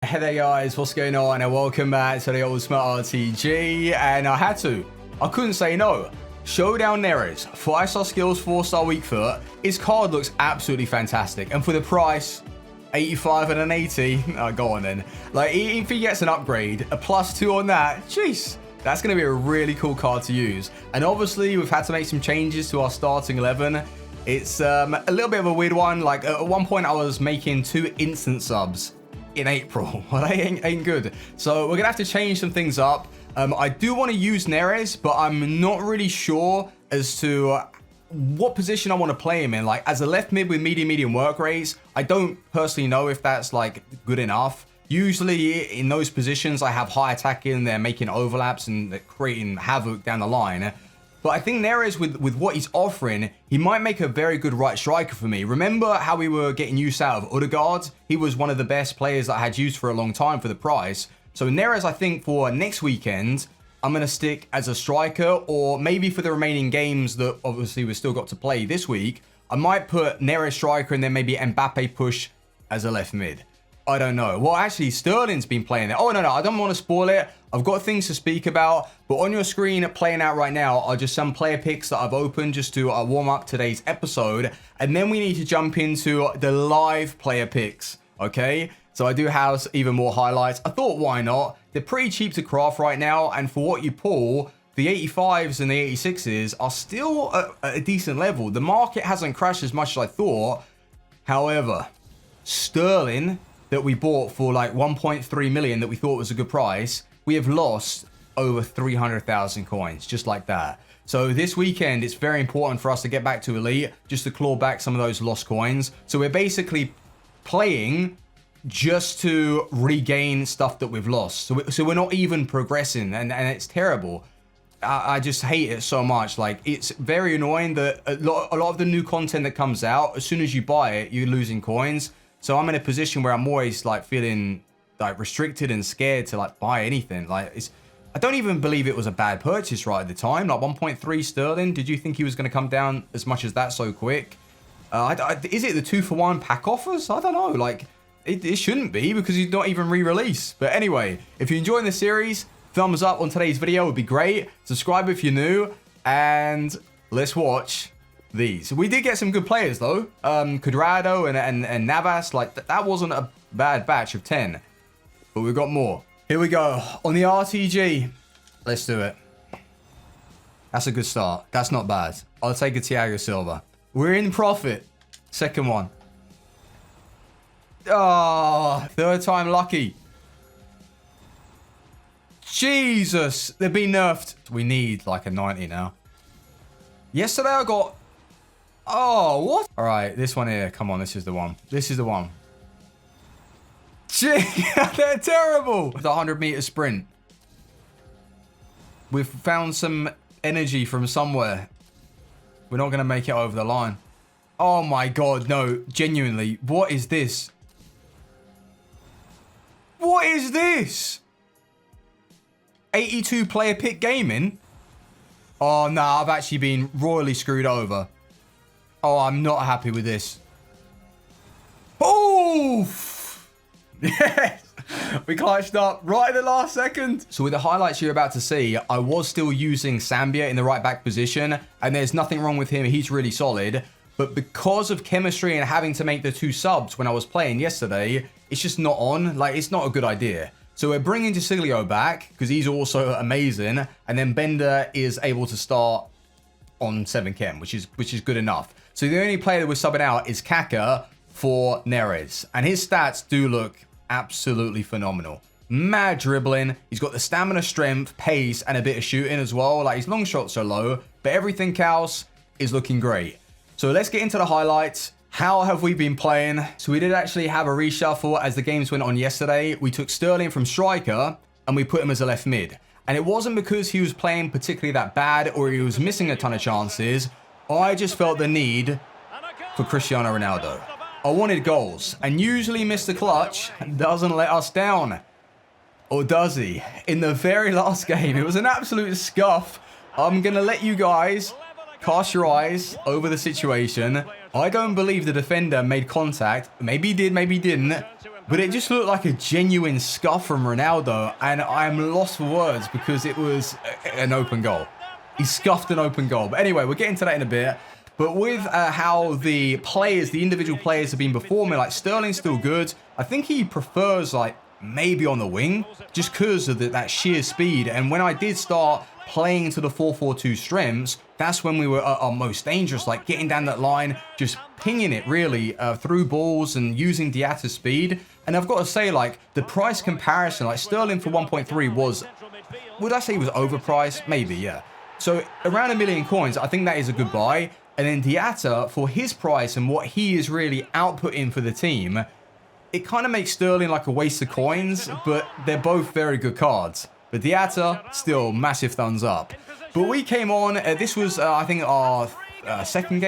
Hey there guys, what's going on and welcome back to the Ultimate RTG. And I couldn't say no. Showdown Neres, 5-star skills, 4-star weak foot. His card looks absolutely fantastic, and for the price, 85 and an 80, go on then. Like, if he gets an upgrade, a +2 on that, jeez, that's going to be a really cool card to use. And obviously, we've had to make some changes to our starting 11. It's a little bit of a weird one. Like, at one point, I was making 2 instant subs in April. Well, that ain't good. So we're gonna have to change some things up. I do want to use Neres, but I'm not really sure as to what position I want to play him in. Like, as a left mid with medium work rates, I don't personally know if that's like good enough. Usually in those positions, I have high attacking, they're making overlaps and they're creating havoc down the line. But I think Neres, with what he's offering, he might make a very good right striker for me. Remember how we were getting use out of Odegaard? He was one of the best players that I had used for a long time for the price. So Neres, I think for next weekend, I'm going to stick as a striker, or maybe for the remaining games that obviously we've still got to play this week, I might put Neres striker and then maybe Mbappe push as a left mid. I don't know. Well, actually, Sterling's been playing there. Oh, no, I don't want to spoil it. I've got things to speak about, but on your screen playing out right now are just some player picks that I've opened just to warm up today's episode. And then we need to jump into the live player picks, okay? So I do have even more highlights. I thought, why not? They're pretty cheap to craft right now, and for what you pull, the 85s and the 86s are still at a decent level. The market hasn't crashed as much as I thought. However, Sterling, that we bought for like 1.3 million that we thought was a good price, we have lost over 300,000 coins, just like that. So this weekend, it's very important for us to get back to Elite, just to claw back some of those lost coins. So we're basically playing just to regain stuff that we've lost. So we're not even progressing, and it's terrible. I just hate it so much. Like, it's very annoying that a lot of the new content that comes out, as soon as you buy it, you're losing coins. So I'm in a position where I'm always like feeling like restricted and scared to like buy anything. Like, I don't even believe it was a bad purchase right at the time. Like 1.3 sterling. Did you think he was going to come down as much as that so quick? Is it the 2-for-1 pack offers? I don't know. Like, it shouldn't be, because he's not even re-released. But anyway, if you're enjoying the series, thumbs up on today's video would be great. Subscribe if you're new, and let's watch these. We did get some good players though. Cuadrado and Navas, like that wasn't a bad batch of 10, but we've got more. Here we go on the RTG. Let's do it. That's a good start. That's not bad. I'll take a Thiago Silva. We're in profit. Second one. Oh, third time lucky. Jesus, they've been nerfed. We need like a 90 now. Yesterday I got, oh, what? All right, this one here. Come on, this is the one. This is the one. Gee, they're terrible. The 100-meter sprint. We've found some energy from somewhere. We're not going to make it over the line. Oh my God, no. Genuinely, what is this? What is this? 82 player pick gaming? Oh, no, I've actually been royally screwed over. Oh, I'm not happy with this. Oof! Yes! We clutched up right at the last second. So with the highlights you're about to see, I was still using Sambia in the right back position, and there's nothing wrong with him. He's really solid. But because of chemistry and having to make the 2 subs when I was playing yesterday, it's just not on. Like, it's not a good idea. So we're bringing Giglio back because he's also amazing. And then Bender is able to start on 7 chem, which is good enough. So the only player that we're subbing out is Kaka for Neres. And his stats do look absolutely phenomenal. Mad dribbling. He's got the stamina, strength, pace, and a bit of shooting as well. Like, his long shots are low, but everything else is looking great. So let's get into the highlights. How have we been playing? So we did actually have a reshuffle as the games went on yesterday. We took Sterling from striker and we put him as a left mid. And it wasn't because he was playing particularly that bad or he was missing a ton of chances. I just felt the need for Cristiano Ronaldo. I wanted goals, and usually Mr. Clutch doesn't let us down. Or does he? In the very last game, it was an absolute scuff. I'm going to let you guys cast your eyes over the situation. I don't believe the defender made contact. Maybe he did, maybe he didn't. but it just looked like a genuine scuff from Ronaldo, and I'm lost for words because it was an open goal. He scuffed an open goal. But anyway, we'll get into that in a bit. But with how the players, the individual players have been performing, like Sterling's still good. I think he prefers like maybe on the wing just because of that sheer speed. And when I did start playing to the 4-4-2 strengths, that's when we were our most dangerous, like getting down that line, just pinging it really through balls and using Diatta's speed. And I've got to say, like, the price comparison, like Sterling for 1.3 was, would I say he was overpriced? Maybe, yeah. So around 1 million coins, I think that is a good buy. And then Diatta, for his price and what he is really outputting for the team, it kind of makes Sterling like a waste of coins, but they're both very good cards. But Diatta, still massive thumbs up. But we came on, this was, I think, our second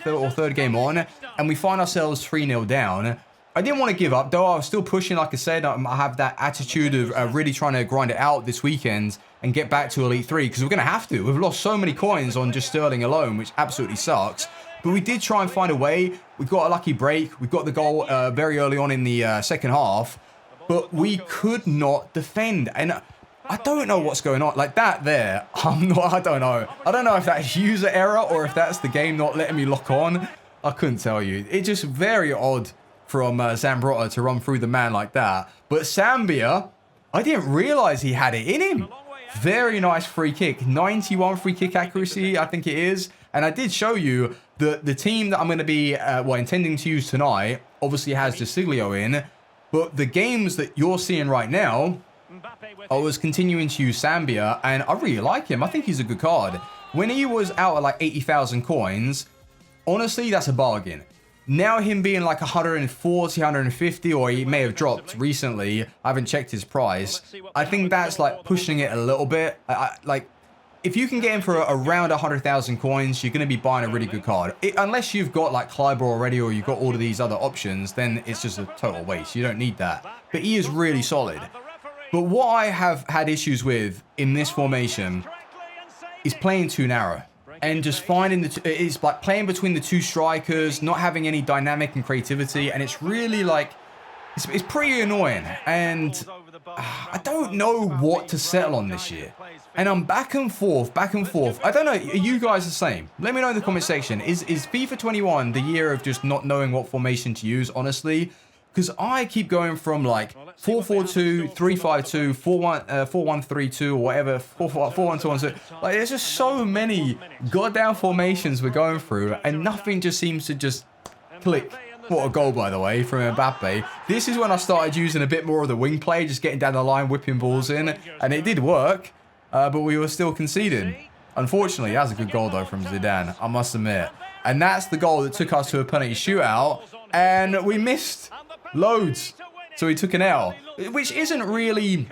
or third game on, and we find ourselves 3-0 down. I didn't want to give up, though. I was still pushing, like I said. I have that attitude of really trying to grind it out this weekend and get back to Elite 3, because we're going to have to. We've lost so many coins on just Sterling alone, which absolutely sucks. But we did try and find a way. We got a lucky break. We got the goal very early on in the second half, but we could not defend. And I don't know what's going on. Like that there, I don't know. I don't know if that's user error or if that's the game not letting me lock on. I couldn't tell you. It's just very odd from Zambrotta to run through the man like that. But Zambia, I didn't realize he had it in him. Very nice free kick. 91 free kick accuracy, I think it is. And I did show you the team that I'm going to be intending to use tonight obviously has Desiglio in. But the games that you're seeing right now, I was continuing to use Zambia, and I really like him. I think he's a good card. When he was out at like 80,000 coins, honestly, that's a bargain. Now him being like 140, 150, or he may have dropped recently. I haven't checked his price. I think that's like pushing it a little bit. Like, if you can get him for around 100,000 coins, you're going to be buying a really good card. Unless you've got like Kleiber already, or you've got all of these other options, then it's just a total waste. You don't need that. But he is really solid. But what I have had issues with in this formation is playing too narrow. And just finding it's like playing between the two strikers, not having any dynamic and creativity, and it's really like it's pretty annoying. And I don't know what to settle on this year. And I'm back and forth. I don't know. Are you guys the same? Let me know in the comment section. Is FIFA 21 the year of just not knowing what formation to use? Honestly, because I keep going from like 4-4-2, 3-5-2, 4-1-3-2, or whatever, 4-1-2-1-2. Like, there's just so many goddamn formations we're going through, and nothing just seems to just click. What a goal, by the way, from Mbappe. This is when I started using a bit more of the wing play, just getting down the line, whipping balls in, and it did work, but we were still conceding. Unfortunately, that was a good goal, though, from Zidane, I must admit. And that's the goal that took us to a penalty shootout, and we missed loads. So he took an L, which isn't really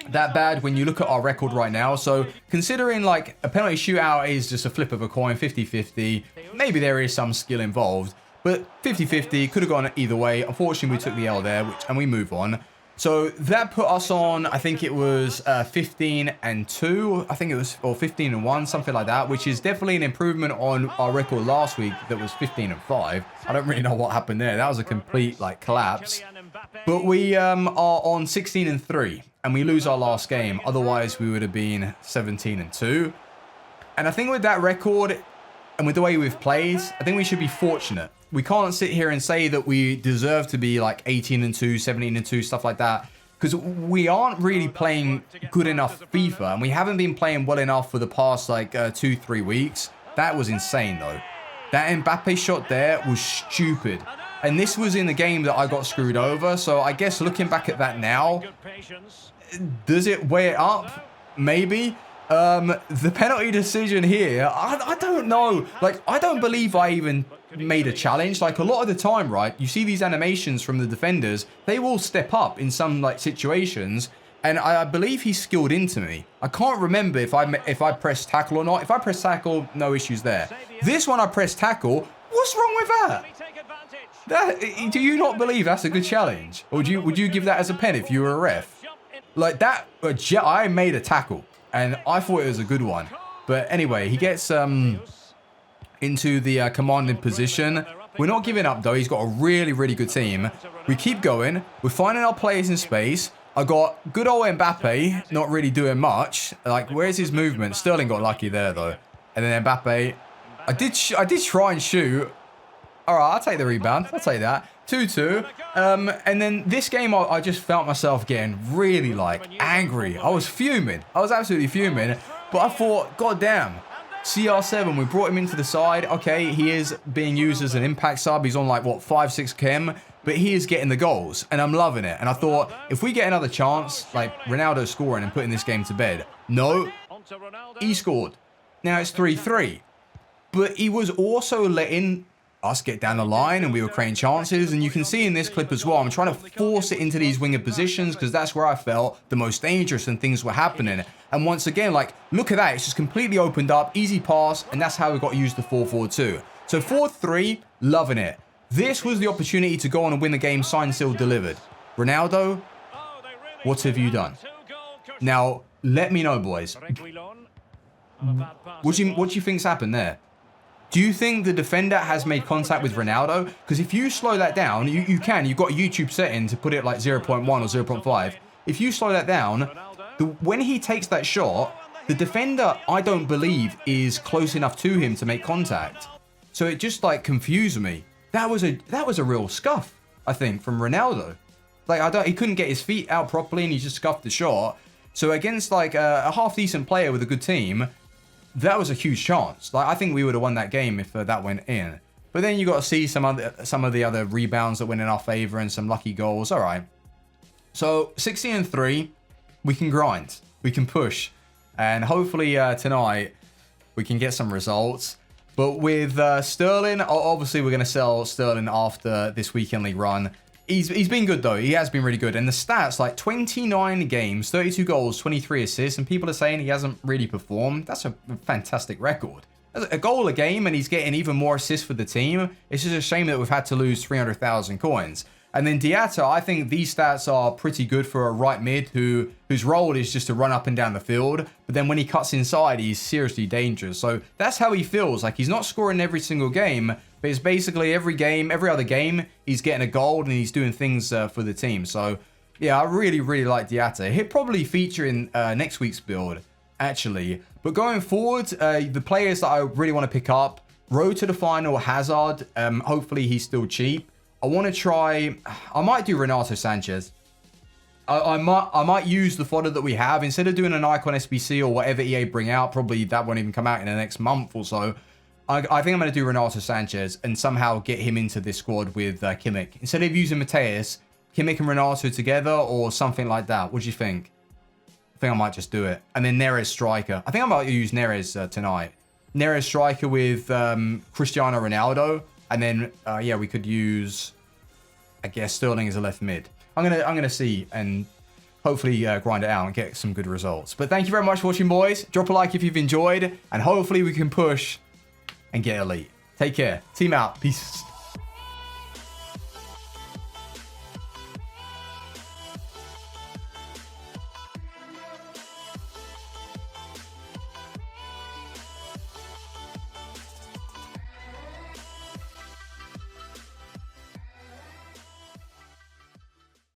that bad when you look at our record right now. So considering like a penalty shootout is just a flip of a coin, 50-50, maybe there is some skill involved, but 50-50 could have gone either way. Unfortunately, we took the L there, and we move on. So that put us on, I think it was 15-2, I think it was, or 15-1, something like that, which is definitely an improvement on our record last week that was 15-5. I don't really know what happened there. That was a complete like collapse. But we are on 16-3, and we lose our last game. Otherwise, we would have been 17-2. And I think with that record, and with the way we've played, I think we should be fortunate. We can't sit here and say that we deserve to be like 18-2, 17-2, stuff like that, because we aren't really playing good enough FIFA, and we haven't been playing well enough for the past like 2-3 weeks. That was insane, though. That Mbappe shot there was stupid. And this was in the game that I got screwed over, so I guess looking back at that now, does it weigh it up? Maybe. The penalty decision here, I don't know. Like, I don't believe I even made a challenge. Like, a lot of the time, right, you see these animations from the defenders, they will step up in some like situations, and I believe he skilled into me. I can't remember if I pressed tackle or not. If I pressed tackle, no issues there. This one I pressed tackle. What's wrong with that? Do you not believe that's a good challenge? Or would you give that as a pen if you were a ref? Like that, I made a tackle, and I thought it was a good one. But anyway, he gets into the commanding position. We're not giving up, though. He's got a really, really good team. We keep going. We're finding our players in space. I got good old Mbappe, not really doing much. Like, where's his movement? Sterling got lucky there, though. And then Mbappe. I did try and shoot. All right, I'll take the rebound. I'll take that. 2-2. And then this game, I just felt myself getting really, like, angry. I was fuming. I was absolutely fuming. But I thought, God damn. CR7, we brought him into the side. Okay, he is being used as an impact sub. He's on, like, what, 5-6 chem? But he is getting the goals. And I'm loving it. And I thought, if we get another chance, like, Ronaldo scoring and putting this game to bed. No. He scored. Now it's 3-3. But he was also letting us get down the line, and we were creating chances. And you can see in this clip as well, I'm trying to force it into these winger positions because that's where I felt the most dangerous and things were happening. And once again, like, look at that. It's just completely opened up, easy pass, and that's how we got used the 4-4-2. So 4-3, loving it. This was the opportunity to go on and win the game, signed, sealed, delivered. Ronaldo, what have you done? Now, let me know, boys. What do you think's happened there? Do you think the defender has made contact with Ronaldo? Because if you slow that down, you've got a YouTube setting to put it like 0.1 or 0.5. If you slow that down, when he takes that shot, the defender, I don't believe, is close enough to him to make contact. So it just like confused me. That was a real scuff, I think, from Ronaldo. Like he couldn't get his feet out properly and he just scuffed the shot. So against like a half decent player with a good team, that was a huge chance. Like I think we would have won that game if that went in. But then you got to see some of the other rebounds that went in our favor and some lucky goals. All right. So 16-3, we can grind, we can push, and hopefully tonight we can get some results. But with Sterling, obviously we're going to sell Sterling after this weekend league run. He's been good, though. He has been really good. And the stats, like 29 games, 32 goals, 23 assists. And people are saying he hasn't really performed. That's a fantastic record. A goal a game, and he's getting even more assists for the team. It's just a shame that we've had to lose 300,000 coins. And then Diatta, I think these stats are pretty good for a right mid whose role is just to run up and down the field. But then when he cuts inside, he's seriously dangerous. So that's how he feels. Like he's not scoring every single game, but it's basically every other game, he's getting a goal and he's doing things for the team. So yeah, I really, really like Diatta. He'll probably feature in next week's build, actually. But going forward, the players that I really want to pick up, road to the final, Hazard. Hopefully he's still cheap. I want to try, I might do Renato Sanchez. I might use the fodder that we have. Instead of doing an Icon SBC or whatever EA bring out, probably that won't even come out in the next month or so. I think I'm going to do Renato Sanchez and somehow get him into this squad with Kimmich. Instead of using Mateus, Kimmich and Renato together or something like that. What do you think? I think I might just do it. And then Neres striker. I think I might use Neres tonight. Neres striker with Cristiano Ronaldo. And then, yeah, we could use, I guess, Sterling as a left mid. I'm gonna see and hopefully grind it out and get some good results. But thank you very much for watching, boys. Drop a like if you've enjoyed, and hopefully we can push and get elite. Take care. Team out. Peace.